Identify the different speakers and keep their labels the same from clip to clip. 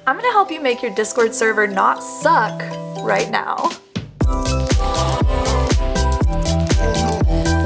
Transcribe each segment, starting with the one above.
Speaker 1: I'm gonna help you make your Discord server not suck right now.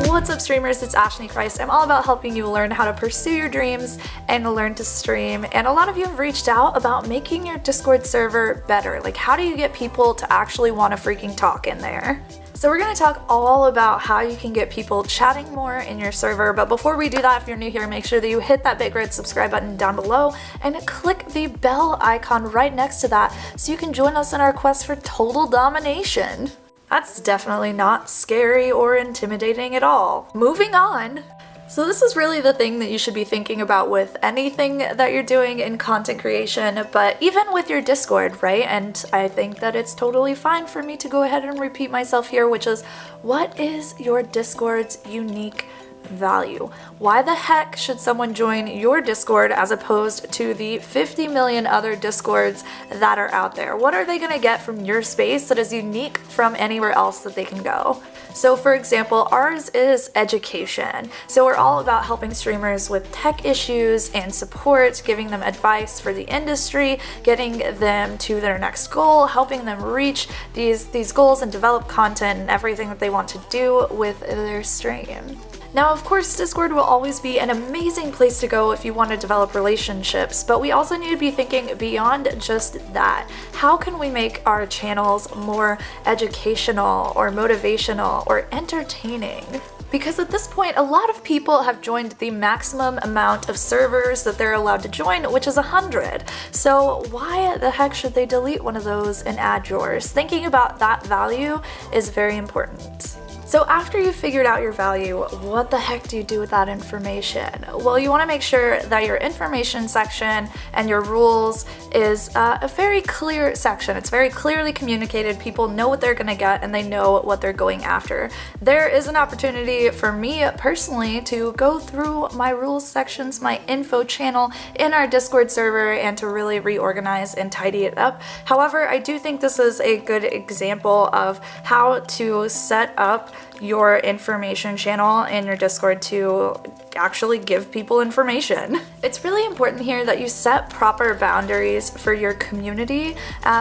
Speaker 1: What's up, streamers? It's ashnichrist. I'm all about helping you learn how to pursue your dreams and learn to stream. And a lot of you have reached out about making your Discord server better. Like, how do you get people to actually want to freaking talk in there? So we're going to talk all about how you can get people chatting more in your server. But before we do that, if you're new here, make sure that you hit that big red subscribe button down below and click the bell icon right next to that so you can join us in our quest for total domination. That's definitely not scary or intimidating at all. Moving on. So this is really the thing that you should be thinking about with anything that you're doing in content creation, but even with your Discord, right? And I think that it's totally fine for me to go ahead and repeat myself here, which is, what is your Discord's unique value? Why the heck should someone join your Discord as opposed to the 50 million other Discords that are out there? What are they going to get from your space that is unique from anywhere else that they can go? So for example, ours is education. So we're all about helping streamers with tech issues and support, giving them advice for the industry, getting them to their next goal, helping them reach these goals and develop content and everything that they want to do with their stream. Now, of course, Discord will always be an amazing place to go if you want to develop relationships, but we also need to be thinking beyond just that. How can we make our channels more educational or motivational or entertaining? Because at this point, a lot of people have joined the maximum amount of servers that they're allowed to join, which is 100. So why the heck should they delete one of those and add yours? Thinking about that value is very important. So after you've figured out your value, what the heck do you do with that information? Well, you want to make sure that your information section and your rules is a very clear section. It's very clearly communicated. People know what they're going to get and they know what they're going after. There is an opportunity for me personally to go through my rules sections, my info channel in our Discord server, and to really reorganize and tidy it up. However, I do think this is a good example of how to set up your information channel in your Discord to actually give people information. It's really important here that you set proper boundaries for your community.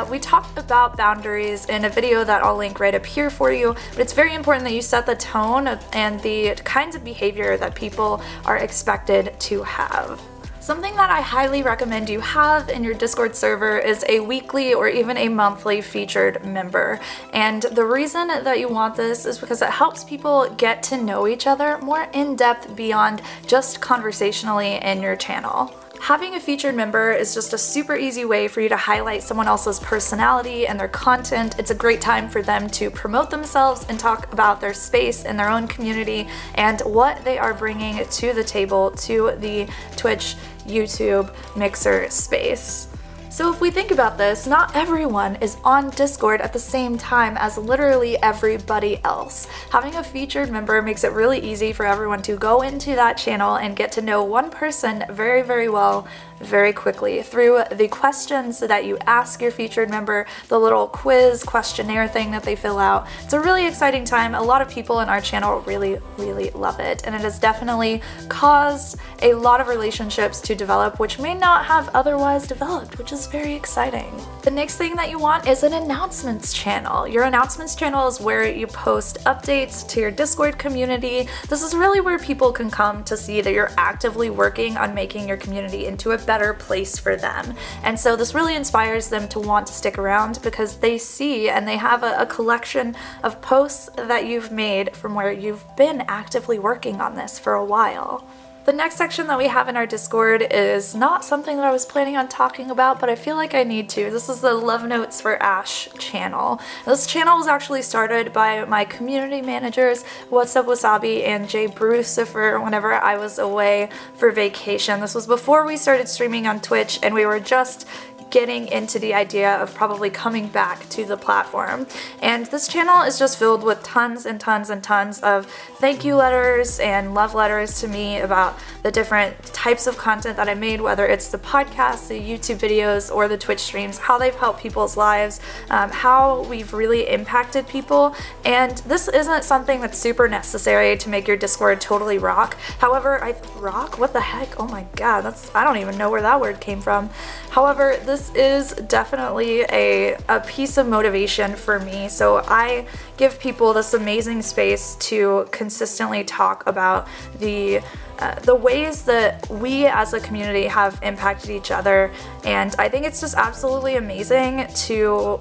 Speaker 1: We talked about boundaries in a video that I'll link right up here for you, but it's very important that you set the tone and the kinds of behavior that people are expected to have. Something that I highly recommend you have in your Discord server is a weekly or even a monthly featured member. And the reason that you want this is because it helps people get to know each other more in depth beyond just conversationally in your channel. Having a featured member is just a super easy way for you to highlight someone else's personality and their content. It's a great time for them to promote themselves and talk about their space in their own community and what they are bringing to the table to the Twitch, YouTube, Mixer space. So if we think about this, not everyone is on Discord at the same time as literally everybody else. Having a featured member makes it really easy for everyone to go into that channel and get to know one person very, very well, very quickly through the questions that you ask your featured member, the little quiz questionnaire thing that they fill out. It's a really exciting time. A lot of people in our channel really, really love it, and it has definitely caused a lot of relationships to develop which may not have otherwise developed, which is very exciting. The next thing that you want is an announcements channel. Your announcements channel is where you post updates to your Discord community. This is really where people can come to see that you're actively working on making your community into a better place for them. And so this really inspires them to want to stick around because they see and they have a collection of posts that you've made from where you've been actively working on this for a while. The next section that we have in our Discord is not something that I was planning on talking about, but I feel like I need to. This is the Love Notes for Ash channel. This channel was actually started by my community managers, What's Up Wasabi and Jay Brucifer, whenever I was away for vacation. This was before we started streaming on Twitch, and we were just getting into the idea of probably coming back to the platform. And this channel is just filled with tons and tons and tons of thank you letters and love letters to me about the different types of content that I made, whether it's the podcast, the YouTube videos, or the Twitch streams, how they've helped people's lives, how we've really impacted people. And this isn't something that's super necessary to make your Discord totally rock. However, rock? What the heck? Oh my god, I don't even know where that word came from. However, this this is definitely a piece of motivation for me. So I give people this amazing space to consistently talk about the ways that we as a community have impacted each other, and I think it's just absolutely amazing to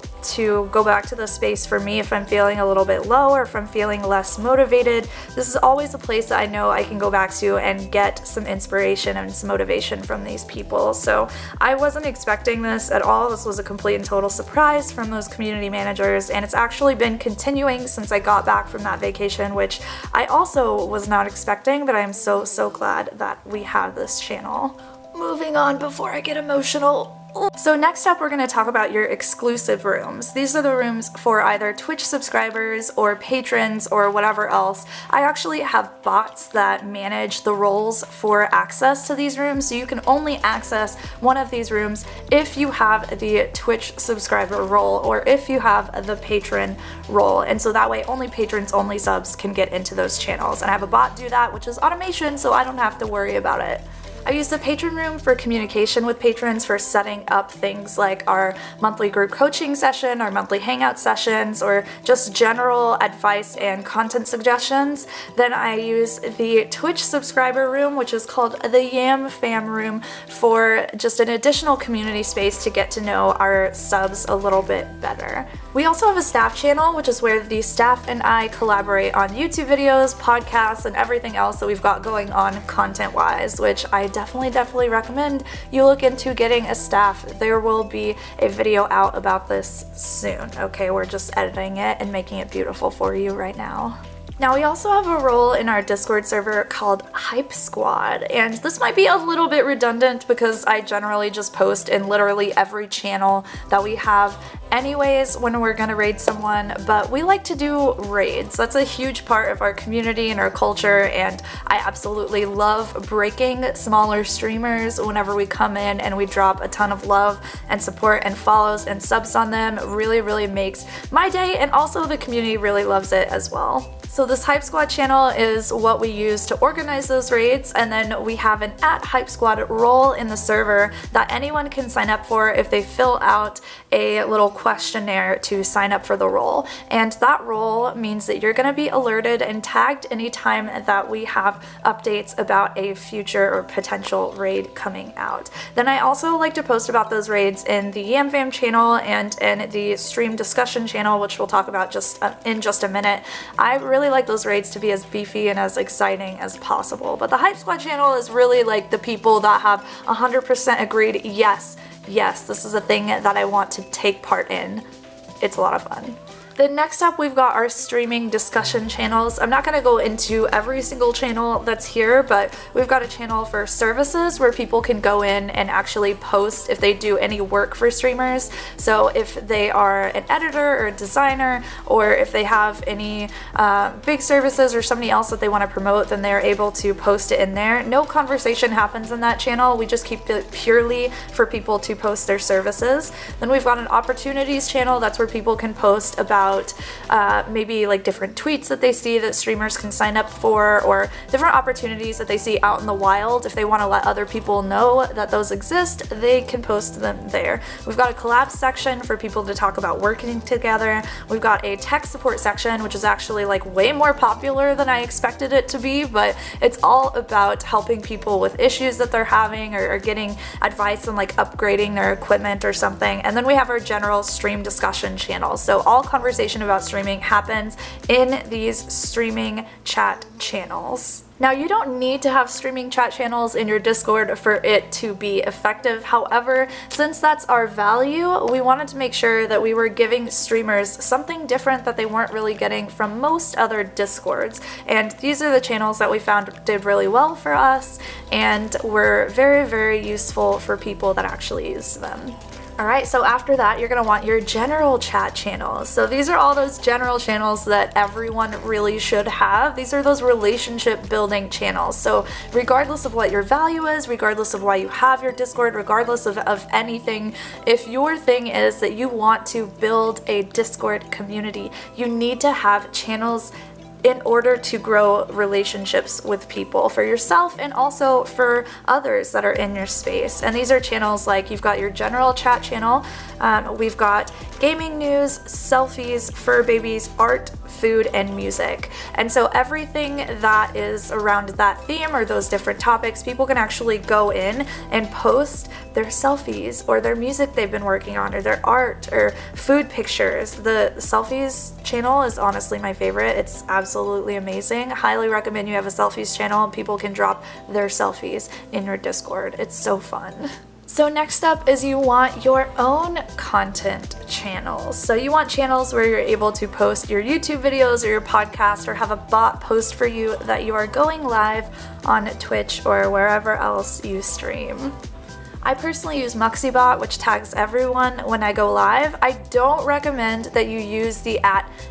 Speaker 1: go back to the space for me if I'm feeling a little bit low or if I'm feeling less motivated. This is always a place that I know I can go back to and get some inspiration and some motivation from these people. So I wasn't expecting this at all. This was a complete and total surprise from those community managers, and it's actually been continuing since I got back from that vacation, which I also was not expecting, but I'm so glad that we have this channel. Moving on before I get emotional. So next up, we're going to talk about your exclusive rooms. These are the rooms for either Twitch subscribers or patrons or whatever else. I actually have bots that manage the roles for access to these rooms, so you can only access one of these rooms if you have the Twitch subscriber role or if you have the patron role, and so that way only patrons, only subs can get into those channels. And I have a bot do that, which is automation, so I don't have to worry about it. I use the patron room for communication with patrons, for setting up things like our monthly group coaching session, our monthly hangout sessions, or just general advice and content suggestions. Then I use the Twitch subscriber room, which is called the Yam Fam room, for just an additional community space to get to know our subs a little bit better. We also have a staff channel, which is where the staff and I collaborate on YouTube videos, podcasts, and everything else that we've got going on content-wise, which I definitely recommend you look into getting a staff. There will be a video out about this soon, okay? We're just editing it and making it beautiful for you right now. Now, we also have a role in our Discord server called Hype Squad, and this might be a little bit redundant because I generally just post in literally every channel that we have anyways when we're gonna raid someone, but we like to do raids. That's a huge part of our community and our culture, and I absolutely love breaking smaller streamers whenever we come in and we drop a ton of love and support and follows and subs on them. Really makes my day, and also the community really loves it as well. So this Hype Squad channel is what we use to organize those raids, and then we have an @HypeSquad role in the server that anyone can sign up for if they fill out a little questionnaire to sign up for the role. And that role means that you're going to be alerted and tagged anytime that we have updates about a future or potential raid coming out. Then I also like to post about those raids in the Yam Fam channel and in the stream discussion channel, which we'll talk about in just a minute. I really like those raids to be as beefy and as exciting as possible, but the Hype Squad channel is really like the people that have 100% agreed, yes, this is a thing that I want to take part in. It's a lot of fun. Then next up, we've got our streaming discussion channels. I'm not going to go into every single channel that's here, but we've got a channel for services where people can go in and actually post if they do any work for streamers. So if they are an editor or a designer, or if they have any big services or somebody else that they want to promote, then they're able to post it in there. No conversation happens in that channel. We just keep it purely for people to post their services. Then we've got an opportunities channel. That's where people can post about maybe like different tweets that they see that streamers can sign up for, or different opportunities that they see out in the wild. If they want to let other people know that those exist, they can post them there. We've got a collab section for people to talk about working together. We've got a tech support section, which is actually like way more popular than I expected it to be, but it's all about helping people with issues that they're having, or getting advice on like upgrading their equipment or something. And then we have our general stream discussion channel. So all conversation about streaming happens in these streaming chat channels. Now, you don't need to have streaming chat channels in your Discord for it to be effective. However, since that's our value, we wanted to make sure that we were giving streamers something different that they weren't really getting from most other Discords. And these are the channels that we found did really well for us and were very useful for people that actually used them. Alright, so after that, you're going to want your general chat channels. So these are all those general channels that everyone really should have. These are those relationship building channels. So regardless of what your value is, regardless of why you have your Discord, regardless of anything, if your thing is that you want to build a Discord community, you need to have channels in order to grow relationships with people, for yourself and also for others that are in your space. And these are channels like, you've got your general chat channel, we've got gaming news, selfies, fur babies, art, food, and music. And so everything that is around that theme or those different topics, people can actually go in and post their selfies or their music they've been working on or their art or food pictures. The selfies channel is honestly my favorite. It's absolutely amazing. Highly recommend you have a selfies channel and people can drop their selfies in your Discord. It's so fun. So next up is you want your own content channels. So you want channels where you're able to post your YouTube videos or your podcast, or have a bot post for you that you are going live on Twitch or wherever else you stream. I personally use Muxibot, which tags everyone when I go live. I don't recommend that you use the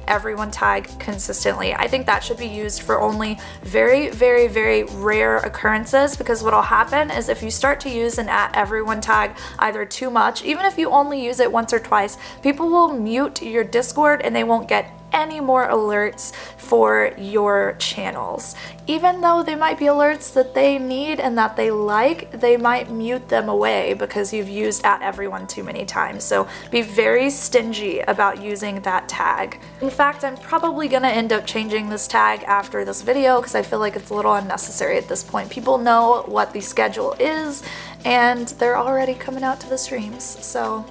Speaker 1: @everyone tag consistently. I think that should be used for only very, very, very rare occurrences, because what'll happen is if you start to use an @everyone tag either too much, even if you only use it once or twice, people will mute your Discord and they won't get any more alerts for your channels. Even though they might be alerts that they need and that they like, they might mute them away because you've used @everyone too many times. So be very stingy about using that tag. In fact, I'm probably gonna end up changing this tag after this video because I feel like it's a little unnecessary at this point. People know what the schedule is and they're already coming out to the streams, so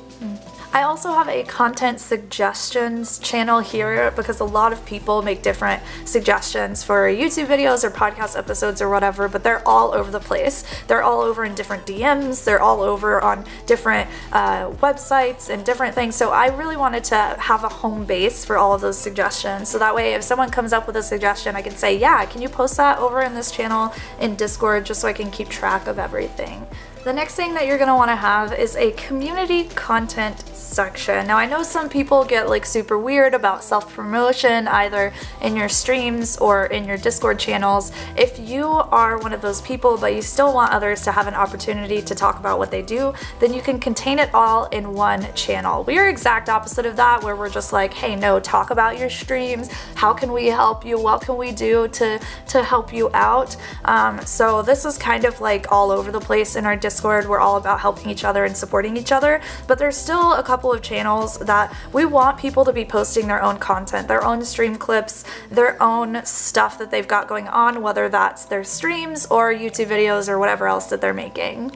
Speaker 1: I also have a content suggestions channel here because a lot of people make different suggestions for YouTube videos or podcast episodes or whatever, but they're all over the place. They're all over in different DMs, they're all over on different websites and different things. So I really wanted to have a home base for all of those suggestions. So that way if someone comes up with a suggestion, I can say, yeah, can you post that over in this channel in Discord, just so I can keep track of everything. The next thing that you're going to want to have is a community content section. Now I know some people get like super weird about self-promotion either in your streams or in your Discord channels. If you are one of those people but you still want others to have an opportunity to talk about what they do, then you can contain it all in one channel. We are exact opposite of that, where we're just like, hey, no, talk about your streams. How can we help you? What can we do to help you out? So this is kind of like all over the place in our Discord. We're all about helping each other and supporting each other, but there's still a couple of channels that we want people to be posting their own content, their own stream clips, their own stuff that they've got going on, whether that's their streams or YouTube videos or whatever else that they're making.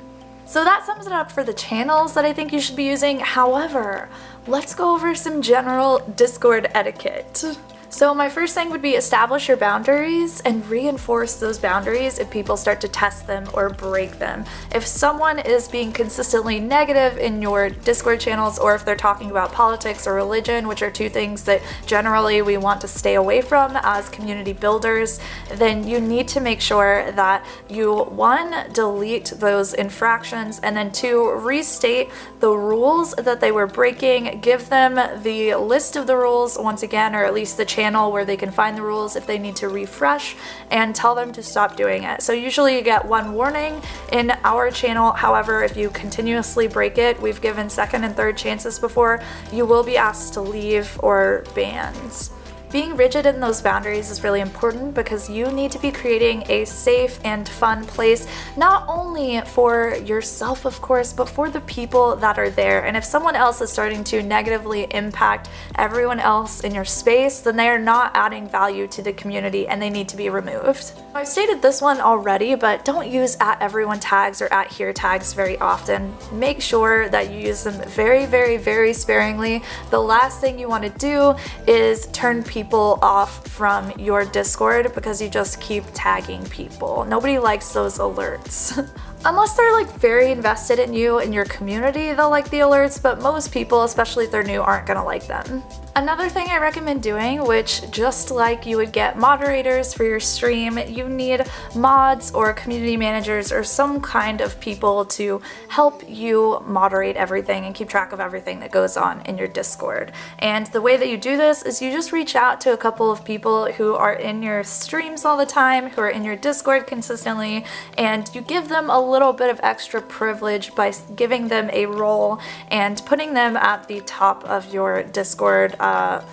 Speaker 1: So that sums it up for the channels that I think you should be using. However, let's go over some general Discord etiquette. So my first thing would be establish your boundaries and reinforce those boundaries if people start to test them or break them. If someone is being consistently negative in your Discord channels, or if they're talking about politics or religion, which are two things that generally we want to stay away from as community builders, then you need to make sure that you, one, delete those infractions, and then two, restate the rules that they were breaking. Give them the list of the rules once again, or at least the channel where they can find the rules if they need to refresh, and tell them to stop doing it. So usually you get one warning in our channel. However, if you continuously break it, we've given second and third chances before, you will be asked to leave or banned. Being rigid in those boundaries is really important because you need to be creating a safe and fun place, not only for yourself, of course, but for the people that are there. And if someone else is starting to negatively impact everyone else in your space, then they are not adding value to the community and they need to be removed. I've stated this one already, but don't use @everyone tags or @here tags very often. Make sure that you use them very, very, very sparingly. The last thing you want to do is turn people off from your Discord because you just keep tagging people. Nobody likes those alerts. Unless they're like very invested in you and your community, they'll like the alerts, but most people, especially if they're new, aren't gonna like them. Another thing I recommend doing, which just like you would get moderators for your stream, you need mods or community managers or some kind of people to help you moderate everything and keep track of everything that goes on in your Discord. And the way that you do this is you just reach out to a couple of people who are in your streams all the time, who are in your Discord consistently, and you give them a little bit of extra privilege by giving them a role and putting them at the top of your Discord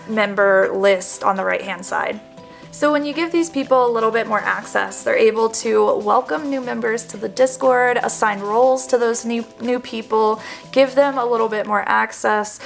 Speaker 1: member list on the right hand side. So when you give these people a little bit more access, they're able to welcome new members to the Discord, assign roles to those new people, give them a little bit more access,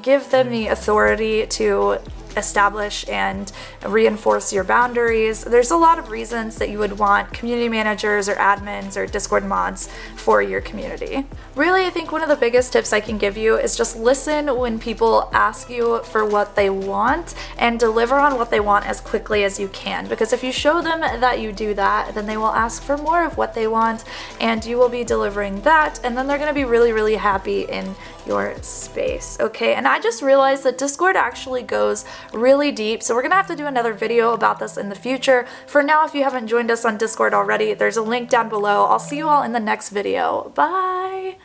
Speaker 1: give them the authority to establish and reinforce your boundaries. There's a lot of reasons that you would want community managers or admins or Discord mods for your community. Really, I think one of the biggest tips I can give you is just listen when people ask you for what they want and deliver on what they want as quickly as you can, because if you show them that you do that, then they will ask for more of what they want and you will be delivering that, and then they're going to be really, really happy in your space. Okay, and I just realized that Discord actually goes really deep, so we're gonna have to do another video about this in the future. For now, if you haven't joined us on Discord already, there's a link down below. I'll see you all in the next video. Bye!